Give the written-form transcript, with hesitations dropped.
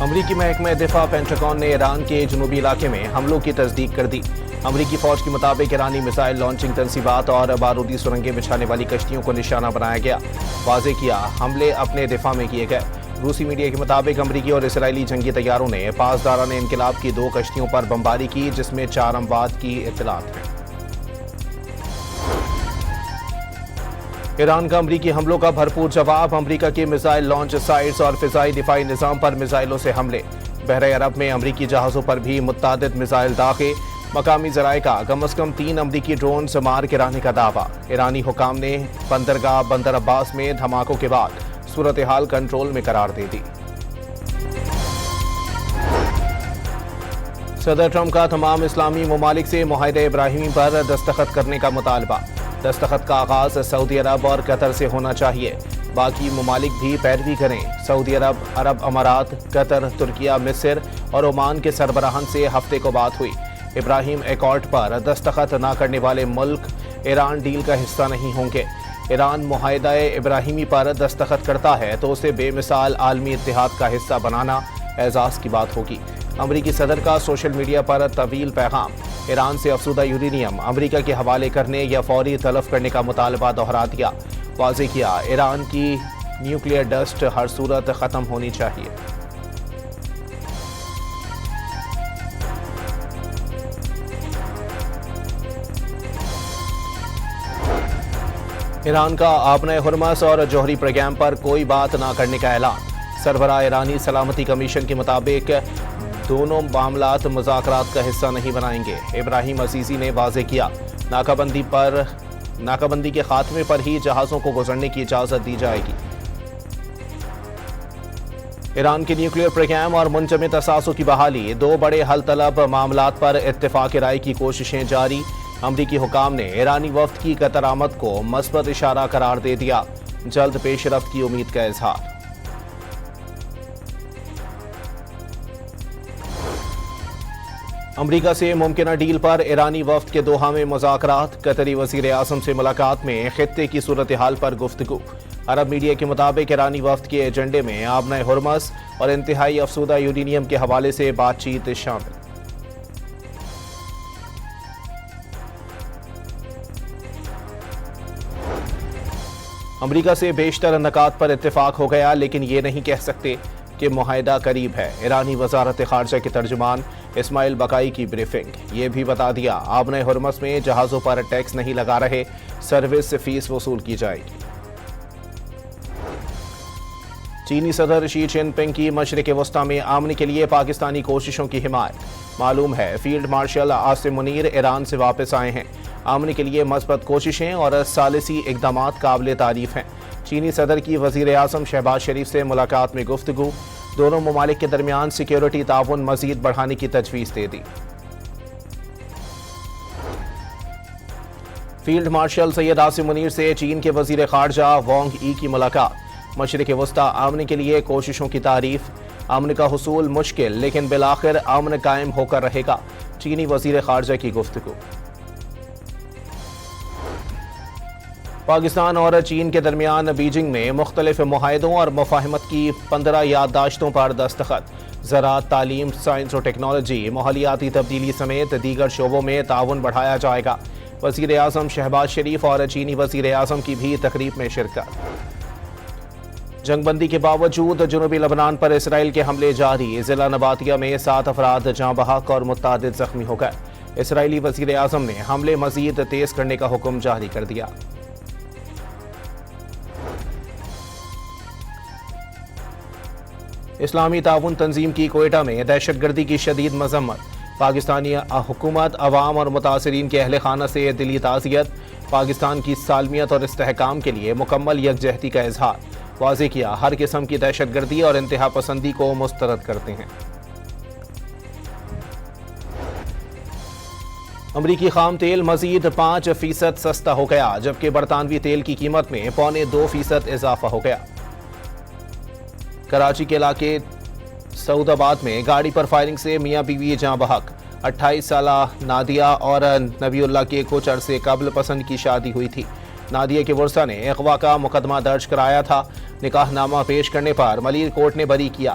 امریکی محکمہ دفاع پینٹاگون نے ایران کے جنوبی علاقے میں حملوں کی تصدیق کر دی۔ امریکی فوج کے مطابق ایرانی میزائل لانچنگ تنصیبات اور بارودی سرنگیں بچھانے والی کشتیوں کو نشانہ بنایا گیا۔ واضح کیا حملے اپنے دفاع میں کیے گئے۔ روسی میڈیا کے مطابق امریکی اور اسرائیلی جنگی طیاروں نے پاسداران انقلاب کی 2 کشتیوں پر بمباری کی، جس میں 4 اموات کی اطلاعات ہیں۔ ایران کا امریکی حملوں کا بھرپور جواب۔ امریکہ کے میزائل لانچ سائٹس اور فضائی دفاعی نظام پر میزائلوں سے حملے۔ بحر عرب میں امریکی جہازوں پر بھی متعدد میزائل داغے۔ مقامی ذرائع کا کم از کم 3 امریکی ڈرونز مار گرانے کا دعویٰ۔ ایرانی حکام نے بندرگاہ بندر عباس میں دھماکوں کے بعد صورتحال کنٹرول میں قرار دے دی۔ صدر ٹرمپ کا تمام اسلامی ممالک سے معاہدہ ابراہیمی پر دستخط کرنے کا مطالبہ۔ دستخط کا آغاز سعودی عرب اور قطر سے ہونا چاہیے، باقی ممالک بھی پیروی کریں۔ سعودی عرب، عرب امارات، قطر، ترکیہ، مصر اور عمان کے سربراہان سے ہفتے کو بات ہوئی۔ ابراہیم ایکارڈ پر دستخط نہ کرنے والے ملک ایران ڈیل کا حصہ نہیں ہوں گے۔ ایران معاہدہ ابراہیمی پر دستخط کرتا ہے تو اسے بے مثال عالمی اتحاد کا حصہ بنانا اعزاز کی بات ہوگی۔ امریکی صدر کا سوشل میڈیا پر طویل پیغام۔ ایران سے افزودہ یورینیم امریکہ کے حوالے کرنے یا فوری تلف کرنے کا مطالبہ دہرا دیا۔ واضح کیا ایران کی نیوکلیئر ڈسٹ ہر صورت ختم ہونی چاہیے۔ ایران کا آبنۂ ہرمز اور جوہری پروگرام پر کوئی بات نہ کرنے کا اعلان۔ سربراہ ایرانی سلامتی کمیشن کے مطابق دونوں معاملات مذاکرات کا حصہ نہیں بنائیں گے۔ ابراہیم عزیزی نے واضح کیا ناکہ بندی کے خاتمے پر ہی جہازوں کو گزرنے کی اجازت دی جائے گی۔ ایران کے نیوکلیئر پروگرام اور منجمد اثاثوں کی بحالی، 2 بڑے حل طلب معاملات پر اتفاق رائے کی کوششیں جاری۔ امریکی حکام نے ایرانی وفد کی قطر آمد کو مثبت اشارہ قرار دے دیا۔ جلد پیش رفت کی امید کا اظہار۔ امریکہ سے ممکنہ ڈیل پر ایرانی وفد کے دوحہ میں مذاکرات۔ قطری وزیر اعظم سے ملاقات میں خطے کی صورتحال پر گفتگو۔ عرب میڈیا کے مطابق ایرانی وفد کے ایجنڈے میں آبنۂ ہرمز اور انتہائی افزودہ یورینیم کے حوالے سے بات چیت شامل۔ امریکہ سے بیشتر نکات پر اتفاق ہو گیا، لیکن یہ نہیں کہہ سکتے کہ معاہدہ قریب ہے۔ ایرانی وزارت خارجہ کے ترجمان اسماعیل بقائی کی بریفنگ۔ یہ بھی بتا دیا آبنۂ ہرمز میں جہازوں پر ٹیکس نہیں لگا رہے، سروس فیس وصول کی جائے گی۔ چینی صدر شی جن پنگ کی مشرق وسطیٰ میں امن کے لیے پاکستانی کوششوں کی حمایت۔ معلوم ہے فیلڈ مارشل عاصم منیر ایران سے واپس آئے ہیں۔ امن کے لیے مثبت کوششیں اور ثالثی اقدامات قابل تعریف ہیں۔ چینی صدر کی وزیر اعظم شہباز شریف سے ملاقات میں گفتگو۔ دونوں ممالک کے درمیان سیکیورٹی تعاون مزید بڑھانے کی تجویز دے دی۔ فیلڈ مارشل سید عاصم منیر سے چین کے وزیر خارجہ وانگ ای کی ملاقات۔ مشرق وسطیٰ امن کے لیے کوششوں کی تعریف۔ امن کا حصول مشکل لیکن بالآخر امن قائم ہو کر رہے گا، چینی وزیر خارجہ کی گفتگو۔ پاکستان اور چین کے درمیان بیجنگ میں مختلف معاہدوں اور مفاہمت کی 15 یادداشتوں پر دستخط۔ زراعت، تعلیم، سائنس و ٹیکنالوجی، ماحولیاتی تبدیلی سمیت دیگر شعبوں میں تعاون بڑھایا جائے گا۔ وزیر اعظم شہباز شریف اور چینی وزیر اعظم کی بھی تقریب میں شرکت۔ جنگ بندی کے باوجود جنوبی لبنان پر اسرائیل کے حملے جاری۔ ضلع نباتیہ میں 7 افراد جاں بحق اور متعدد زخمی ہو گئے۔ اسرائیلی وزیر اعظم نے حملے مزید تیز کرنے کا حکم جاری کر دیا۔ اسلامی تعاون تنظیم کی کوئٹہ میں دہشت گردی کی شدید مذمت۔ پاکستانی حکومت عوام اور متاثرین کے اہل خانہ سے دلی تعزیت۔ پاکستان کی سالمیت اور استحکام کے لیے مکمل یکجہتی کا اظہار۔ واضح کیا ہر قسم کی دہشت گردی اور انتہا پسندی کو مسترد کرتے ہیں۔ امریکی خام تیل مزید 5% سستا ہو گیا، جبکہ برطانوی تیل کی قیمت میں 2.25% اضافہ ہو گیا۔ کراچی کے علاقے سعود آباد میں گاڑی پر فائرنگ سے میاں بیوی جاں بحق۔ 28 سالہ نادیہ اور نبی اللہ کے کچھ عرصے قبل پسند کی شادی ہوئی تھی۔ نادیہ کے ورثہ نے اغوا کا مقدمہ درج کرایا تھا۔ نکاح نامہ پیش کرنے پر ملیر کورٹ نے بری کیا۔